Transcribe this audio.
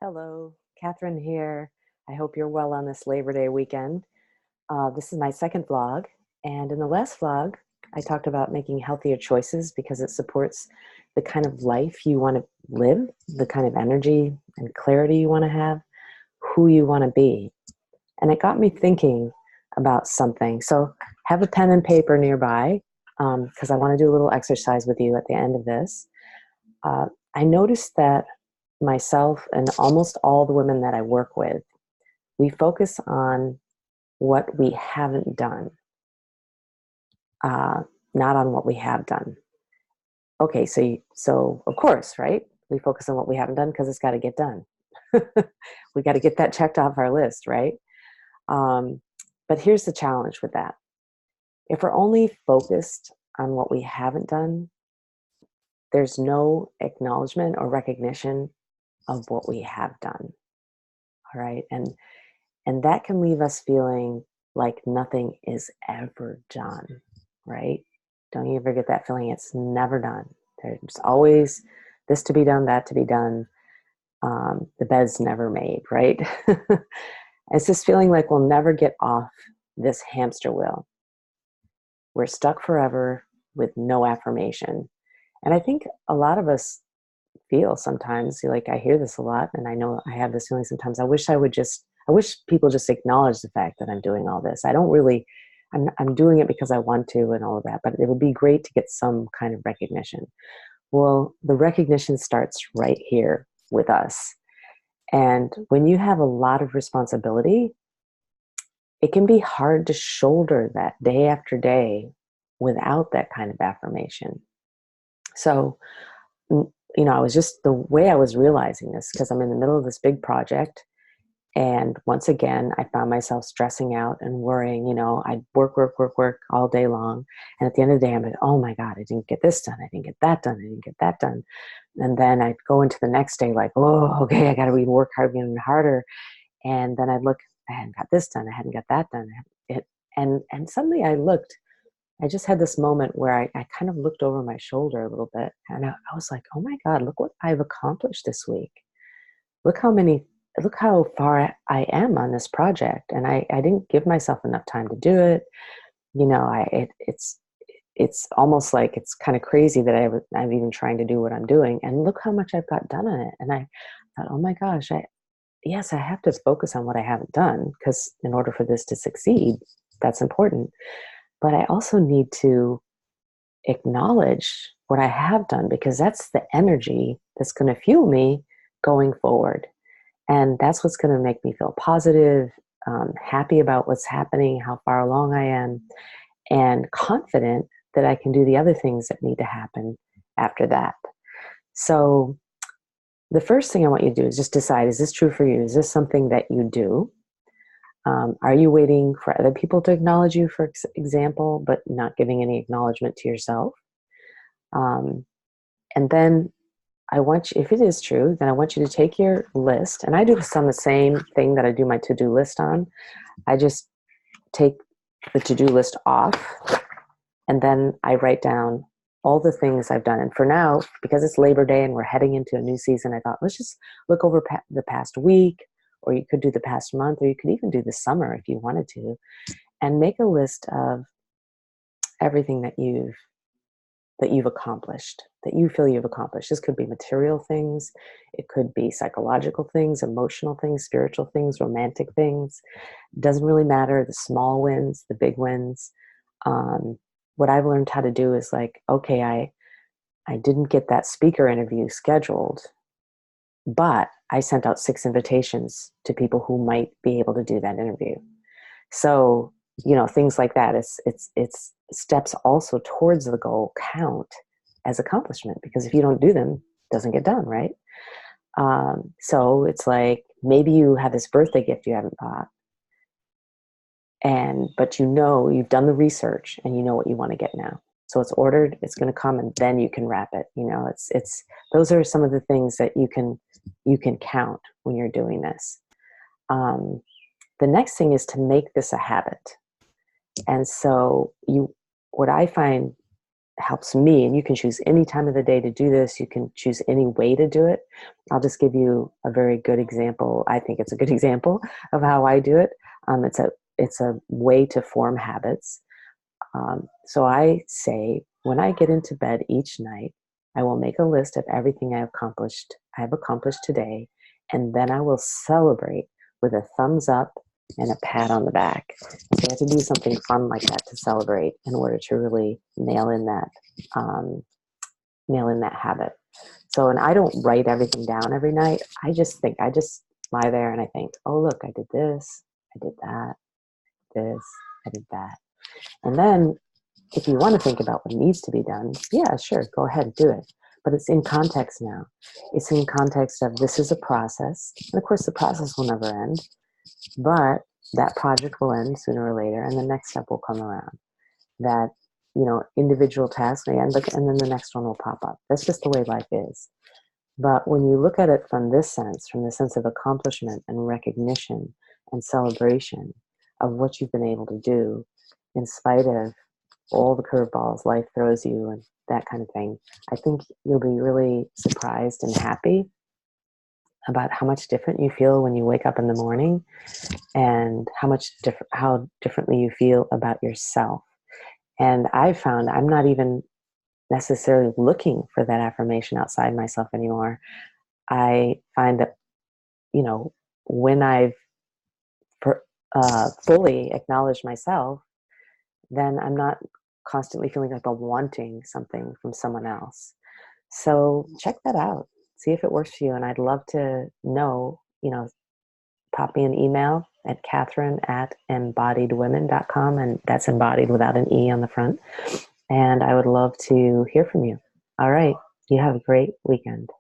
Hello, Catherine here. I hope you're well on this Labor Day weekend. This is my second vlog, and in the last vlog, I talked about making healthier choices because it supports the kind of life you want to live, the kind of energy and clarity you want to have, who you want to be. And it got me thinking about something. So have a pen and paper nearby because I want to do a little exercise with you at the end of this. Uh, I noticed that myself and almost all the women that I work with, we focus on what we haven't done, uh, not on what we have done. Okay, so of course, right? We focus on what we haven't done because it's got to get done. We got to get that checked off our list, right? Um, but here's the challenge with that. If we're only focused on what we haven't done, there's no acknowledgement or recognition of what we have done. All right. And that can leave us feeling like nothing is ever done, right? Don't you ever get that feeling? It's never done. There's always this to be done, that to be done. The bed's never made, right? It's this feeling like we'll never get off this hamster wheel. We're stuck forever with no affirmation. And I think a lot of us feel sometimes, like I hear this a lot, and I know I have this feeling sometimes. I wish people just acknowledge the fact that I'm doing all this. I'm doing it because I want to and all of that, but it would be great to get some kind of recognition. Well, the recognition starts right here with us. And when you have a lot of responsibility, it can be hard to shoulder that day after day without that kind of affirmation. So, I was just the way I was realizing this because I'm in the middle of this big project. And once again, I found myself stressing out and worrying. I'd work all day long. And at the end of the day, I'm like, oh my God, I didn't get this done. I didn't get that done. I didn't get that done. And then I'd go into the next day like, oh, okay, I got to work hard, even harder. And then I'd look, I hadn't got this done. I hadn't got that done. And suddenly I just had this moment where I kind of looked over my shoulder a little bit, and I was like, oh my God, look what I've accomplished this week. Look how far I am on this project. And I didn't give myself enough time to do it. It's almost like it's kind of crazy that I'm even trying to do what I'm doing. And look how much I've got done on it. And I thought, oh my gosh, yes, I have to focus on what I haven't done because in order for this to succeed, that's important. But I also need to acknowledge what I have done because that's the energy that's going to fuel me going forward. And that's what's going to make me feel positive, happy about what's happening, how far along I am, and confident that I can do the other things that need to happen after that. So the first thing I want you to do is just decide, is this true for you? Is this something that you do? Are you waiting for other people to acknowledge you, for example, but not giving any acknowledgement to yourself? And then I want you, if it is true, then I want you to take your list, and I do this on the same thing that I do my to-do list on. I just take the to-do list off, and then I write down all the things I've done. And for now, because it's Labor Day and we're heading into a new season, I thought, let's just look over the past week, or you could do the past month, or you could even do the summer if you wanted to, and make a list of everything that you've accomplished, that you feel you've accomplished. This could be material things, it could be psychological things, emotional things, spiritual things, romantic things. It doesn't really matter, the small wins, the big wins. What I've learned how to do is like, okay, I didn't get that speaker interview scheduled, but I sent out 6 invitations to people who might be able to do that interview. So, things like that. It's steps also towards the goal count as accomplishment, because if you don't do them, it doesn't get done, right? So it's like maybe you have this birthday gift you haven't bought, but you've done the research and you know what you want to get now. So it's ordered, it's going to come, and then you can wrap it. It's those are some of the things that you can count when you're doing this. The next thing is to make this a habit. And so what I find helps me, and you can choose any time of the day to do this. You can choose any way to do it. I'll just give you a very good example. I think it's a good example of how I do it. It's a way to form habits. So I say, when I get into bed each night, I will make a list of everything I have accomplished today, and then I will celebrate with a thumbs up and a pat on the back. So you have to do something fun like that to celebrate in order to really um, nail in that habit. So, and I don't write everything down every night. I just lie there and I think, oh, look, I did this, I did that, this, I did that. And then if you want to think about what needs to be done, yeah, sure, go ahead and do it. But it's in context now. It's in context of this is a process. And of course, the process will never end, but that project will end sooner or later, and the next step will come around. That, individual task may end, and then the next one will pop up. That's just the way life is. But when you look at it from this sense, from the sense of accomplishment and recognition and celebration of what you've been able to do, in spite of all the curveballs life throws you and that kind of thing, I think you'll be really surprised and happy about how much different you feel when you wake up in the morning, and how differently you feel about yourself. And I've found I'm not even necessarily looking for that affirmation outside myself anymore. I find that, when I've fully acknowledged myself, then I'm not constantly feeling like I'm wanting something from someone else. So check that out. See if it works for you. And I'd love to know, pop me an email at Katherine@embodiedwomen.com. And that's embodied without an E on the front. And I would love to hear from you. All right. You have a great weekend.